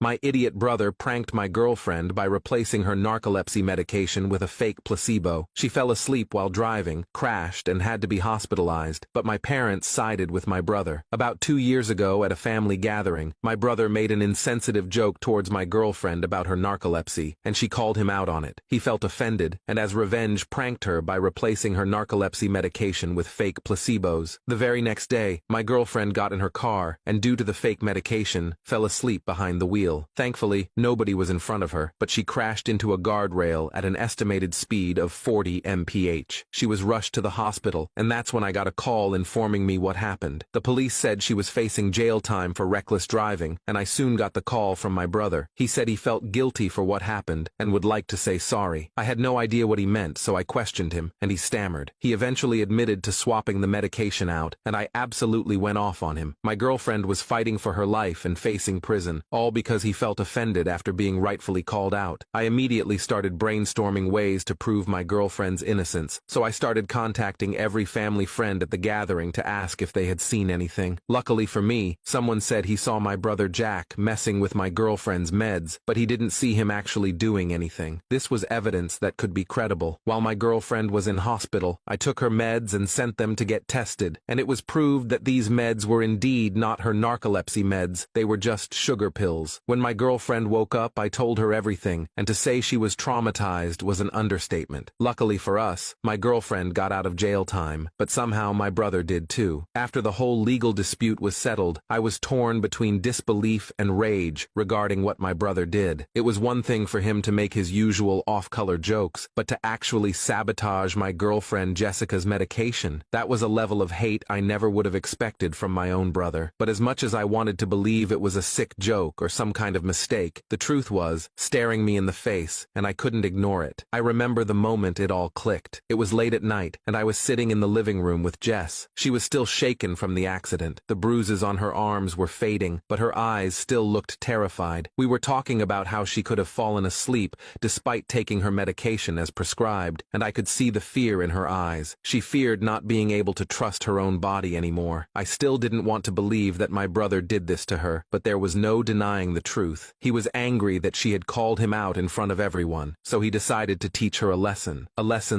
My idiot brother pranked my girlfriend by replacing her narcolepsy medication with a fake placebo. She fell asleep while driving, crashed, and had to be hospitalized, but my parents sided with my brother. About 2 years ago at a family gathering, my brother made an insensitive joke towards my girlfriend about her narcolepsy, and she called him out on it. He felt offended, and as revenge pranked her by replacing her narcolepsy medication with fake placebos. The very next day, my girlfriend got in her car, and due to the fake medication, fell asleep behind the wheel. Thankfully, nobody was in front of her, but she crashed into a guardrail at an estimated speed of 40 mph. She was rushed to the hospital, and that's when I got a call informing me what happened. The police said she was facing jail time for reckless driving, and I soon got the call from my brother. He said he felt guilty for what happened and would like to say sorry. I had no idea what he meant, so I questioned him, and he stammered. He eventually admitted to swapping the medication out, and I absolutely went off on him. My girlfriend was fighting for her life and facing prison, all because he felt offended after being rightfully called out. I immediately started brainstorming ways to prove my girlfriend's innocence, so I started contacting every family friend at the gathering to ask if they had seen anything. Luckily for me, someone said he saw my brother Jack messing with my girlfriend's meds, but he didn't see him actually doing anything. This was evidence that could be credible. While my girlfriend was in hospital, I took her meds and sent them to get tested, and it was proved that these meds were indeed not her narcolepsy meds. They were just sugar pills. When my girlfriend woke up, I told her everything, and to say she was traumatized was an understatement. Luckily for us, my girlfriend got out of jail time, but somehow my brother did too. After the whole legal dispute was settled, I was torn between disbelief and rage regarding what my brother did. It was one thing for him to make his usual off-color jokes, but to actually sabotage my girlfriend Jessica's medication, that was a level of hate I never would have expected from my own brother. But as much as I wanted to believe it was a sick joke or some kind of mistake, the truth was staring me in the face, and I couldn't ignore it. I remember the moment it all clicked. It was late at night, and I was sitting in the living room with Jess. She was still shaken from the accident. The bruises on her arms were fading, but her eyes still looked terrified. We were talking about how she could have fallen asleep despite taking her medication as prescribed, and I could see the fear in her eyes. She feared not being able to trust her own body anymore. I still didn't want to believe that my brother did this to her, but there was no denying the truth. He was angry that she had called him out in front of everyone, so he decided to teach her a lesson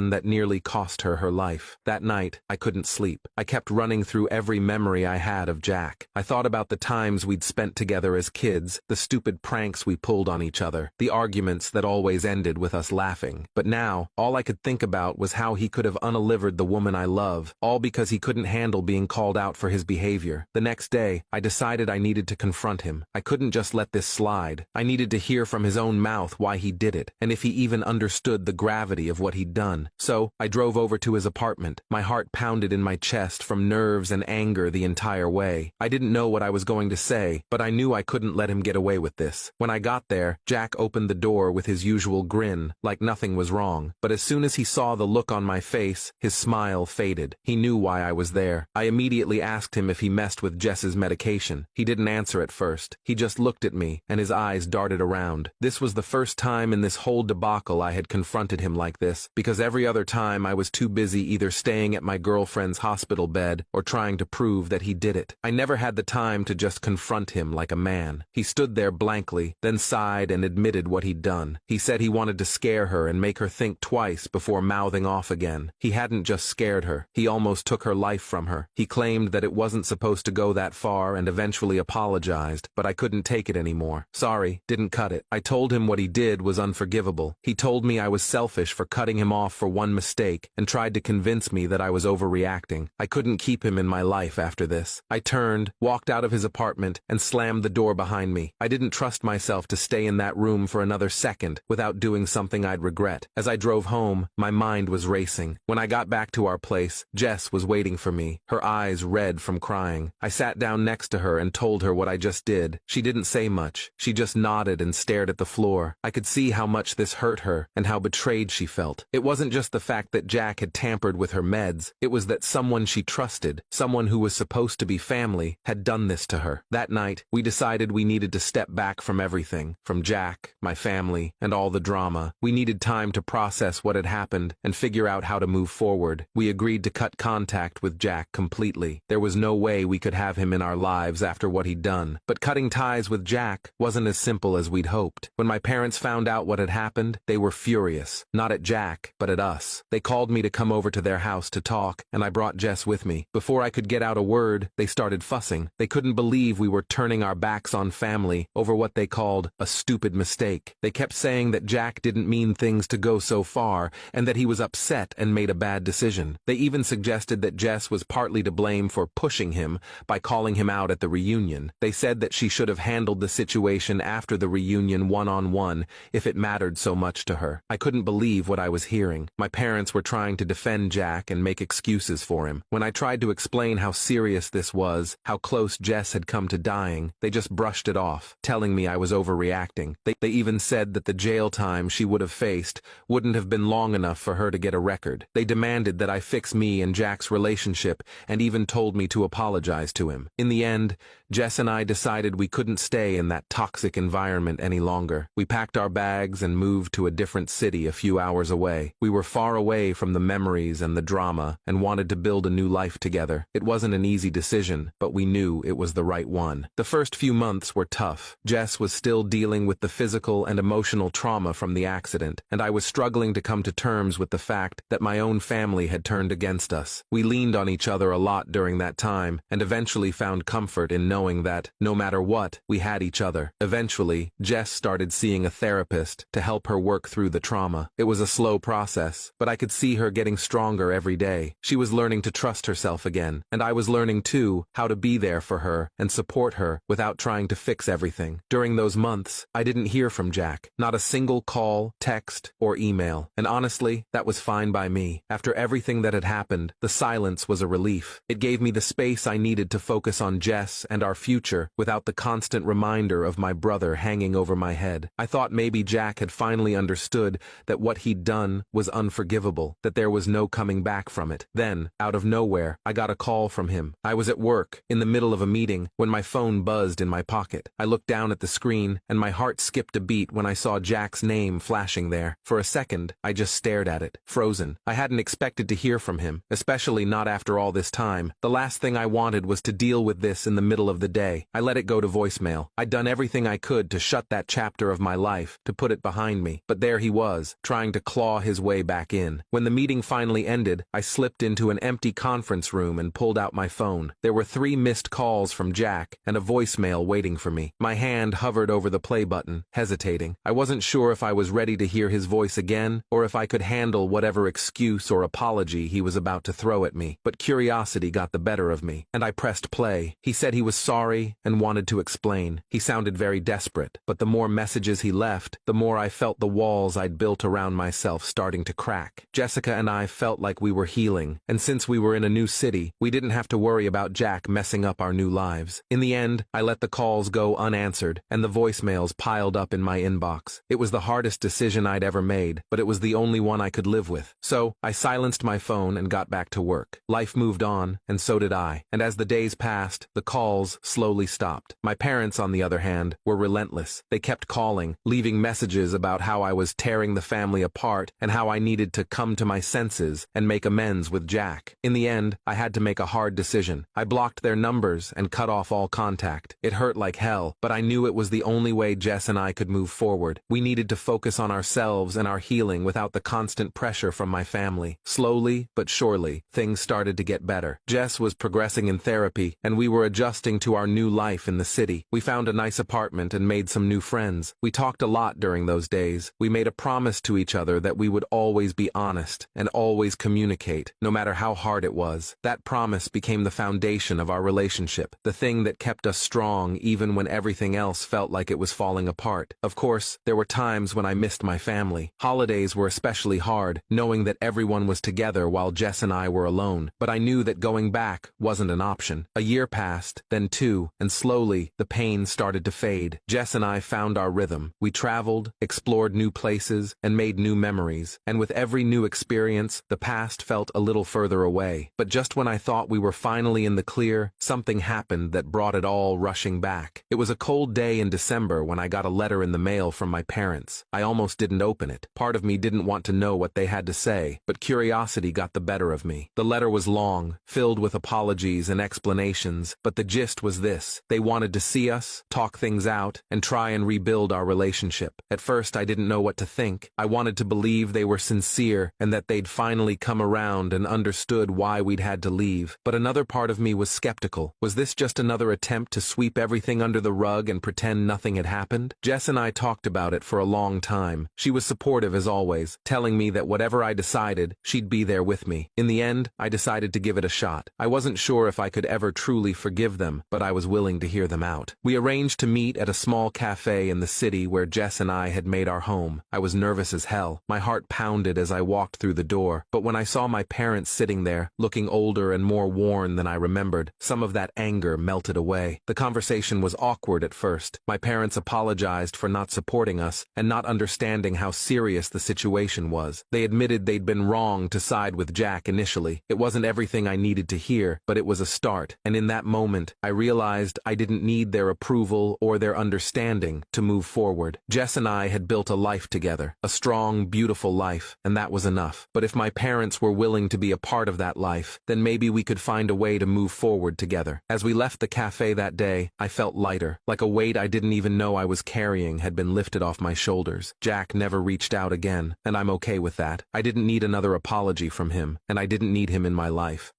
that nearly cost her her life. That night, I couldn't sleep. I kept running through every memory I had of Jack. I thought about the times we'd spent together as kids, the stupid pranks we pulled on each other, the arguments that always ended with us laughing. But now, all I could think about was how he could have unalivered the woman I love, all because he couldn't handle being called out for his behavior. The next day, I decided I needed to confront him. I couldn't just let this slide. I needed to hear from his own mouth why he did it, and if he even understood the gravity of what he'd done. So, I drove over to his apartment. My heart pounded in my chest from nerves and anger the entire way. I didn't know what I was going to say, but I knew I couldn't let him get away with this. When I got there, Jack opened the door with his usual grin, like nothing was wrong. But as soon as he saw the look on my face, his smile faded. He knew why I was there. I immediately asked him if he messed with Jess's medication. He didn't answer at first. He just looked at me, and his eyes darted around. This was the first time in this whole debacle I had confronted him like this, because every other time I was too busy either staying at my girlfriend's hospital bed or trying to prove that he did it. I never had the time to just confront him like a man. He stood there blankly, then sighed and admitted what he'd done. He said he wanted to scare her and make her think twice before mouthing off again. He hadn't just scared her, he almost took her life from her. He claimed that it wasn't supposed to go that far and eventually apologized, but I couldn't take it anymore. Sorry, didn't cut it. I told him what he did was unforgivable. He told me I was selfish for cutting him off for one mistake and tried to convince me that I was overreacting. I couldn't keep him in my life after this. I turned, walked out of his apartment, and slammed the door behind me. I didn't trust myself to stay in that room for another second without doing something I'd regret. As I drove home, my mind was racing. When I got back to our place, Jess was waiting for me, her eyes red from crying. I sat down next to her and told her what I just did. She didn't say much. She just nodded and stared at the floor. I could see how much this hurt her and how betrayed she felt. It wasn't just the fact that Jack had tampered with her meds. It was that someone she trusted, someone who was supposed to be family, had done this to her. That night, we decided we needed to step back from everything, from Jack, my family, and all the drama. We needed time to process what had happened and figure out how to move forward. We agreed to cut contact with Jack completely. There was no way we could have him in our lives after what he'd done. But cutting ties with Jack Jack wasn't as simple as we'd hoped. When my parents found out what had happened, they were furious. Not at Jack, but at us. They called me to come over to their house to talk, and I brought Jess with me. Before I could get out a word, they started fussing. They couldn't believe we were turning our backs on family over what they called a stupid mistake. They kept saying that Jack didn't mean things to go so far, and that he was upset and made a bad decision. They even suggested that Jess was partly to blame for pushing him by calling him out at the reunion. They said that she should have handled the situation after the reunion one-on-one if it mattered so much to her. I couldn't believe what I was hearing. My parents were trying to defend Jack and make excuses for him. When I tried to explain how serious this was, how close Jess had come to dying, they just brushed it off, telling me I was overreacting. They even said that the jail time she would have faced wouldn't have been long enough for her to get a record. They demanded that I fix me and Jack's relationship and even told me to apologize to him. In the end, Jess and I decided we couldn't stay in that toxic environment any longer. We packed our bags and moved to a different city a few hours away. We were far away from the memories and the drama and wanted to build a new life together. It wasn't an easy decision, but we knew it was the right one. The first few months were tough. Jess was still dealing with the physical and emotional trauma from the accident, and I was struggling to come to terms with the fact that my own family had turned against us. We leaned on each other a lot during that time, and eventually found comfort in knowing that, no matter what, we had each other. Eventually, Jess started seeing a therapist to help her work through the trauma. It was a slow process, but I could see her getting stronger every day. She was learning to trust herself again, and I was learning too how to be there for her and support her without trying to fix everything. During those months, I didn't hear from Jack. Not a single call, text, or email. And honestly, that was fine by me. After everything that had happened, the silence was a relief. It gave me the space I needed to focus on Jess and our future without the constant reminder of my brother hanging over my head. I thought maybe Jack had finally understood that what he'd done was unforgivable, that there was no coming back from it. Then, out of nowhere, I got a call from him. I was at work, in the middle of a meeting, when my phone buzzed in my pocket. I looked down at the screen, and my heart skipped a beat when I saw Jack's name flashing there. For a second, I just stared at it, frozen. I hadn't expected to hear from him, especially not after all this time. The last thing I wanted was to deal with this in the middle of the day. I let it go to voicemail. I'd done everything I could to shut that chapter of my life, to put it behind me. But there he was, trying to claw his way back in. When the meeting finally ended, I slipped into an empty conference room and pulled out my phone. There were 3 missed calls from Jack and a voicemail waiting for me. My hand hovered over the play button, hesitating. I wasn't sure if I was ready to hear his voice again, or if I could handle whatever excuse or apology he was about to throw at me. But curiosity got the better of me, and I pressed play. He said he was sorry and wanted to explain. He sounded very desperate, but the more messages he left, the more I felt the walls I'd built around myself starting to crack. Jessica and I felt like we were healing, and since we were in a new city, we didn't have to worry about Jack messing up our new lives. In the end, I let the calls go unanswered, and the voicemails piled up in my inbox. It was the hardest decision I'd ever made, but it was the only one I could live with. So, I silenced my phone and got back to work. Life moved on, and so did I, and as the days passed, the calls slowly stopped. My parents, on the other hand, were relentless. They kept calling, leaving messages about how I was tearing the family apart and how I needed to come to my senses and make amends with Jack. In the end, I had to make a hard decision. I blocked their numbers and cut off all contact. It hurt like hell, but I knew it was the only way Jess and I could move forward. We needed to focus on ourselves and our healing without the constant pressure from my family. Slowly, but surely, things started to get better. Jess was progressing in therapy, and we were adjusting to our new life in the city. We found a nice apartment and made some new friends. We talked a lot during those days. We made a promise to each other that we would always be honest and always communicate, no matter how hard it was. That promise became the foundation of our relationship, the thing that kept us strong even when everything else felt like it was falling apart. Of course, there were times when I missed my family. Holidays were especially hard, knowing that everyone was together while Jess and I were alone. But I knew that going back wasn't an option. A year passed, then 2, and slowly, the pain started to fade. Jess and I found our rhythm. We traveled, explored new places, and made new memories. And with every new experience, the past felt a little further away. But just when I thought we were finally in the clear, something happened that brought it all rushing back. It was a cold day in December when I got a letter in the mail from my parents. I almost didn't open it. Part of me didn't want to know what they had to say, but curiosity got the better of me. The letter was long, filled with apologies and explanations, but the gist was this: they wanted to see us, talk talk things out, and try and rebuild our relationship. At first, I didn't know what to think. I wanted to believe they were sincere and that they'd finally come around and understood why we'd had to leave. But another part of me was skeptical. Was this just another attempt to sweep everything under the rug and pretend nothing had happened? Jess and I talked about it for a long time. She was supportive as always, telling me that whatever I decided, she'd be there with me. In the end, I decided to give it a shot. I wasn't sure if I could ever truly forgive them, but I was willing to hear them out. We arranged to meet at a small cafe in the city where Jess and I had made our home. I was nervous as hell. My heart pounded as I walked through the door, but when I saw my parents sitting there, looking older and more worn than I remembered, some of that anger melted away. The conversation was awkward at first. My parents apologized for not supporting us and not understanding how serious the situation was. They admitted they'd been wrong to side with Jack initially. It wasn't everything I needed to hear, but it was a start, and in that moment, I realized I didn't need their approval or their understanding to move forward. Jess and I had built a life together, a strong, beautiful life, and that was enough. But if my parents were willing to be a part of that life, then maybe we could find a way to move forward together. As we left the cafe that day, I felt lighter, like a weight I didn't even know I was carrying had been lifted off my shoulders. Jack never reached out again, and I'm okay with that. I didn't need another apology from him, and I didn't need him in my life.